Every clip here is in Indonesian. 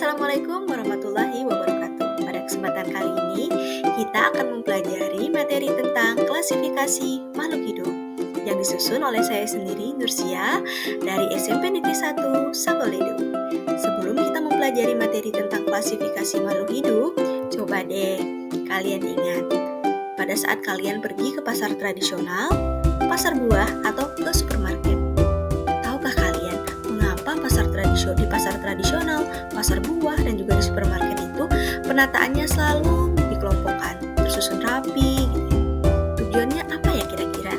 Assalamualaikum warahmatullahi wabarakatuh. Pada kesempatan kali ini, kita akan mempelajari materi tentang klasifikasi makhluk hidup yang disusun oleh saya sendiri, Nursia, dari SMP Negeri 1 Sagoledo. Sebelum kita mempelajari materi tentang klasifikasi makhluk hidup, coba deh kalian ingat, pada saat kalian pergi ke pasar tradisional, pasar buah, atau ke supermarket, tahukah kalian mengapa di pasar tradisional, pasar buah, dan juga di supermarket itu penataannya selalu dikelompokkan, tersusun rapi gitu. Tujuannya apa ya kira-kira?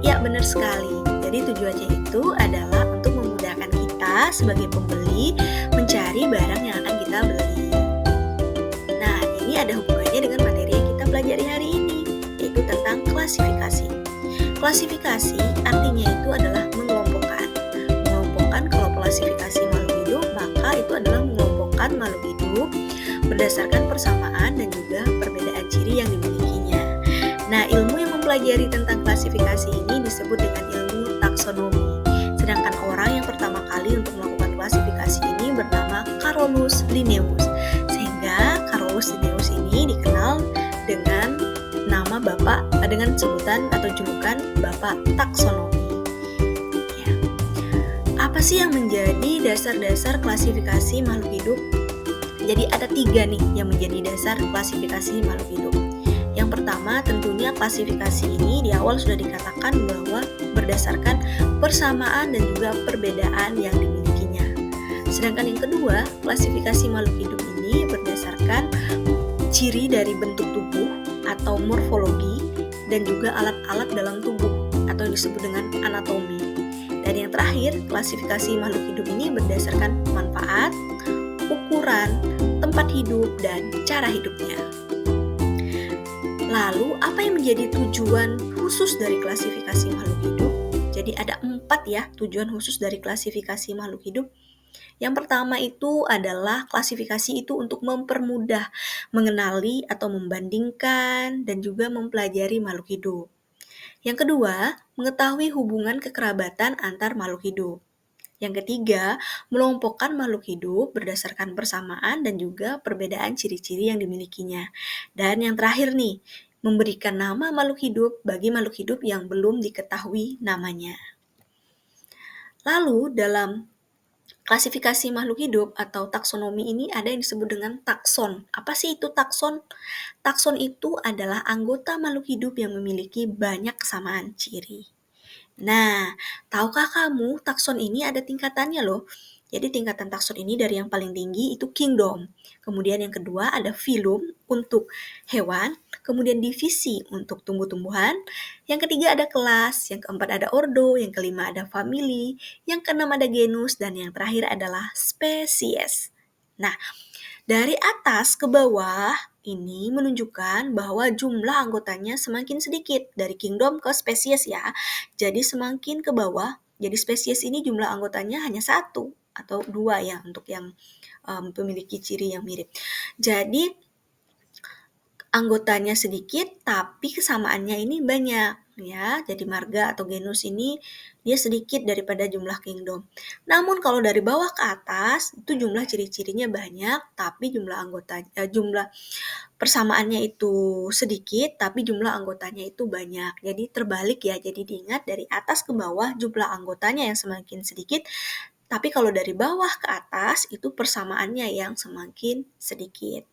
Ya, benar sekali. Jadi tujuannya itu adalah untuk memudahkan kita sebagai pembeli mencari barang yang akan kita beli. Nah, ini ada hubungannya dengan materi yang kita pelajari hari ini, yaitu tentang klasifikasi. Klasifikasi artinya itu adalah mengelompokkan. Kalau klasifikasi makhluk hidup, maka itu adalah mengelompokkan makhluk hidup berdasarkan persamaan dan juga perbedaan ciri yang dimilikinya. Nah, ilmu yang mempelajari tentang klasifikasi ini disebut dengan ilmu taksonomi. Sedangkan orang yang pertama kali untuk melakukan klasifikasi ini bernama Carolus Linnaeus. Sehingga Carolus Linnaeus ini dikenal dengan dengan sebutan atau julukan Bapak Taksonomi. Ya. Apa sih yang menjadi dasar-dasar klasifikasi makhluk hidup? Jadi ada 3 nih yang menjadi dasar klasifikasi makhluk hidup. Yang pertama, tentunya klasifikasi ini di awal sudah dikatakan bahwa berdasarkan persamaan dan juga perbedaan yang dimilikinya. Sedangkan yang kedua, klasifikasi makhluk hidup ini berdasarkan ciri dari bentuk tubuh atau morfologi dan juga alat-alat dalam tubuh atau disebut dengan anatomi. Dan yang terakhir, klasifikasi makhluk hidup ini berdasarkan manfaat, ukuran, tempat hidup, dan cara hidupnya. Lalu, apa yang menjadi tujuan khusus dari klasifikasi makhluk hidup? Jadi ada 4 ya tujuan khusus dari klasifikasi makhluk hidup. Yang pertama itu adalah klasifikasi itu untuk mempermudah mengenali atau membandingkan dan juga mempelajari makhluk hidup. Yang kedua, mengetahui hubungan kekerabatan antar makhluk hidup. Yang ketiga, mengelompokkan makhluk hidup berdasarkan persamaan dan juga perbedaan ciri-ciri yang dimilikinya. Dan yang terakhir nih, memberikan nama makhluk hidup bagi makhluk hidup yang belum diketahui namanya. Lalu dalam klasifikasi makhluk hidup atau taksonomi ini ada yang disebut dengan takson. Apa sih itu takson? Takson itu adalah anggota makhluk hidup yang memiliki banyak kesamaan ciri. Nah, tahukah kamu takson ini ada tingkatannya loh. Jadi tingkatan takson ini dari yang paling tinggi itu kingdom. Kemudian yang kedua ada phylum untuk hewan, kemudian divisi untuk tumbuh-tumbuhan, yang ketiga ada kelas, yang keempat ada ordo, yang kelima ada family, yang keenam ada genus, dan yang terakhir adalah spesies. Nah, dari atas ke bawah ini menunjukkan bahwa jumlah anggotanya semakin sedikit dari kingdom ke spesies ya. Jadi semakin ke bawah, jadi spesies ini jumlah anggotanya hanya 1 atau 2 ya untuk yang memiliki ciri yang mirip. Jadi anggotanya sedikit tapi kesamaannya ini banyak ya. Jadi marga atau genus ini dia sedikit daripada jumlah kingdom. Namun kalau dari bawah ke atas itu jumlah ciri-cirinya banyak tapi jumlah persamaannya itu sedikit tapi jumlah anggotanya itu banyak. Jadi terbalik ya. Jadi diingat dari atas ke bawah jumlah anggotanya yang semakin sedikit, tapi kalau dari bawah ke atas itu persamaannya yang semakin sedikit.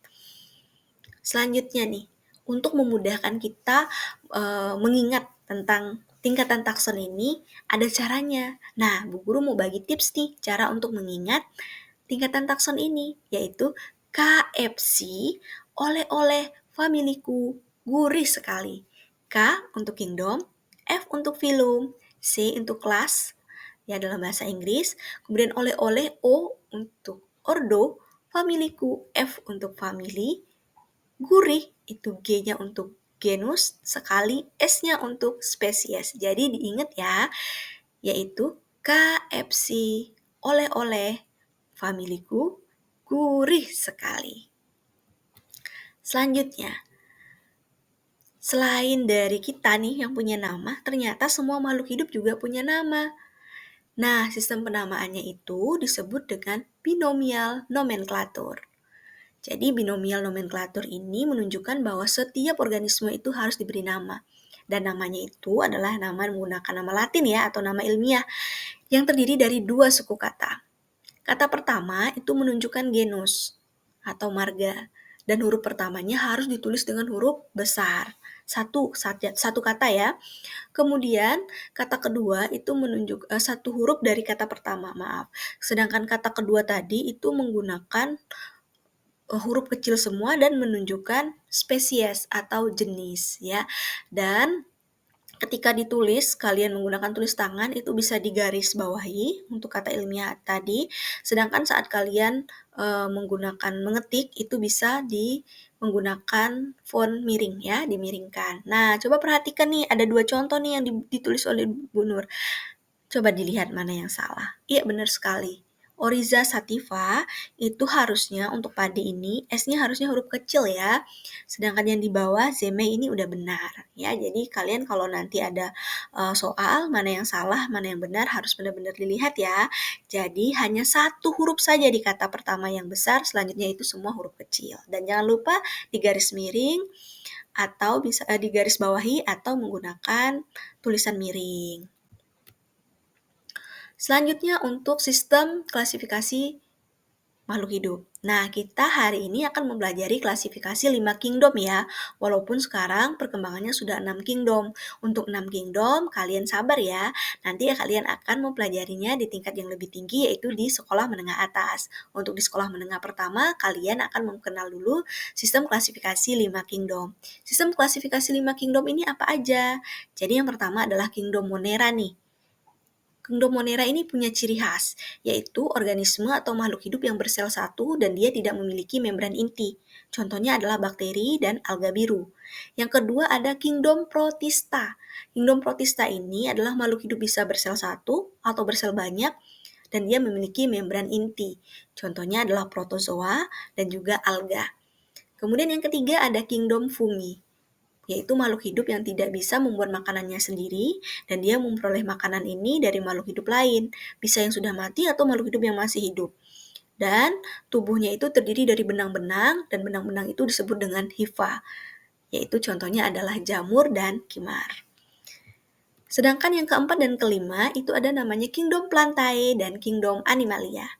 Selanjutnya nih, untuk memudahkan kita mengingat tentang tingkatan takson ini, ada caranya. Nah, Bu Guru mau bagi tips nih, cara untuk mengingat tingkatan takson ini, yaitu KFC, oleh-oleh, familiku, gurih sekali. K untuk kingdom, F untuk phylum, C untuk class, ya dalam bahasa Inggris, kemudian oleh-oleh, O untuk ordo, familiku, F untuk family, gurih itu G-nya untuk genus, sekali S-nya untuk spesies. Jadi diingat ya, yaitu KFC, oleh-oleh, familiku, gurih sekali. Selanjutnya, selain dari kita nih yang punya nama, ternyata semua makhluk hidup juga punya nama. Nah, sistem penamaannya itu disebut dengan binomial nomenklatur. Jadi binomial nomenklatur ini menunjukkan bahwa setiap organisme itu harus diberi nama. Dan namanya itu adalah nama menggunakan nama Latin ya atau nama ilmiah yang terdiri dari dua suku kata. Kata pertama itu menunjukkan genus atau marga dan huruf pertamanya harus ditulis dengan huruf besar. Satu kata ya. Kemudian kata kedua itu satu huruf dari kata pertama, maaf. Sedangkan kata kedua tadi itu menggunakan huruf kecil semua dan menunjukkan spesies atau jenis ya. Dan ketika ditulis, kalian menggunakan tulis tangan itu bisa digaris bawahi untuk kata ilmiah tadi, sedangkan saat kalian menggunakan mengetik itu bisa menggunakan font miring ya, dimiringkan. Nah, coba perhatikan nih, ada dua contoh nih yang ditulis oleh Bu Nur. Coba dilihat mana yang salah. Iya, benar sekali. Oriza sativa itu harusnya untuk padi ini S-nya harusnya huruf kecil ya. Sedangkan yang di bawah zeme ini udah benar ya. Jadi kalian kalau nanti ada soal mana yang salah, mana yang benar harus benar-benar dilihat ya. Jadi hanya satu huruf saja di kata pertama yang besar, selanjutnya itu semua huruf kecil. Dan jangan lupa digaris miring atau bisa digaris bawahi atau menggunakan tulisan miring. Selanjutnya untuk sistem klasifikasi makhluk hidup. Nah, kita hari ini akan mempelajari klasifikasi 5 kingdom ya. Walaupun sekarang perkembangannya sudah 6 kingdom. Untuk 6 kingdom, kalian sabar ya. Nanti kalian akan mempelajarinya di tingkat yang lebih tinggi yaitu di sekolah menengah atas. Untuk di sekolah menengah pertama, kalian akan mengenal dulu sistem klasifikasi 5 kingdom. Sistem klasifikasi 5 kingdom ini apa aja? Jadi yang pertama adalah kingdom Monera nih. Kingdom Monera ini punya ciri khas, yaitu organisme atau makhluk hidup yang bersel satu dan dia tidak memiliki membran inti. Contohnya adalah bakteri dan alga biru. Yang kedua ada Kingdom Protista. Kingdom Protista ini adalah makhluk hidup bisa bersel satu atau bersel banyak dan dia memiliki membran inti. Contohnya adalah protozoa dan juga alga. Kemudian yang ketiga ada Kingdom Fungi, yaitu makhluk hidup yang tidak bisa membuat makanannya sendiri dan dia memperoleh makanan ini dari makhluk hidup lain, bisa yang sudah mati atau makhluk hidup yang masih hidup. Dan tubuhnya itu terdiri dari benang-benang dan benang-benang itu disebut dengan hifa, yaitu contohnya adalah jamur dan kimar. Sedangkan yang keempat dan kelima itu ada namanya Kingdom Plantae dan Kingdom Animalia.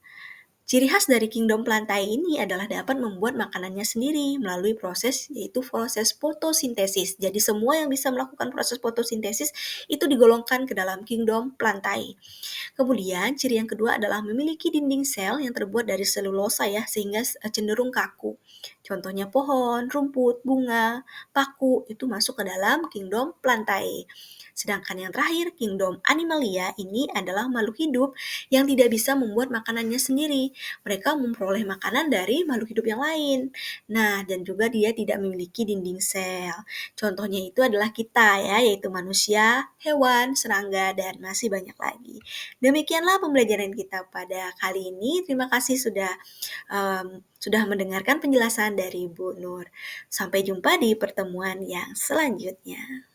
Ciri khas dari Kingdom Plantae ini adalah dapat membuat makanannya sendiri melalui proses yaitu proses fotosintesis. Jadi semua yang bisa melakukan proses fotosintesis itu digolongkan ke dalam Kingdom Plantae. Kemudian ciri yang kedua adalah memiliki dinding sel yang terbuat dari selulosa ya sehingga cenderung kaku. Contohnya pohon, rumput, bunga, paku itu masuk ke dalam Kingdom Plantae. Sedangkan yang terakhir, Kingdom Animalia ini adalah makhluk hidup yang tidak bisa membuat makanannya sendiri. Mereka memperoleh makanan dari makhluk hidup yang lain. Nah, dan juga dia tidak memiliki dinding sel. Contohnya itu adalah kita ya, yaitu manusia, hewan, serangga, dan masih banyak lagi. Demikianlah pembelajaran kita pada kali ini. Terima kasih sudah mendengarkan penjelasan dari Bu Nur. Sampai jumpa di pertemuan yang selanjutnya.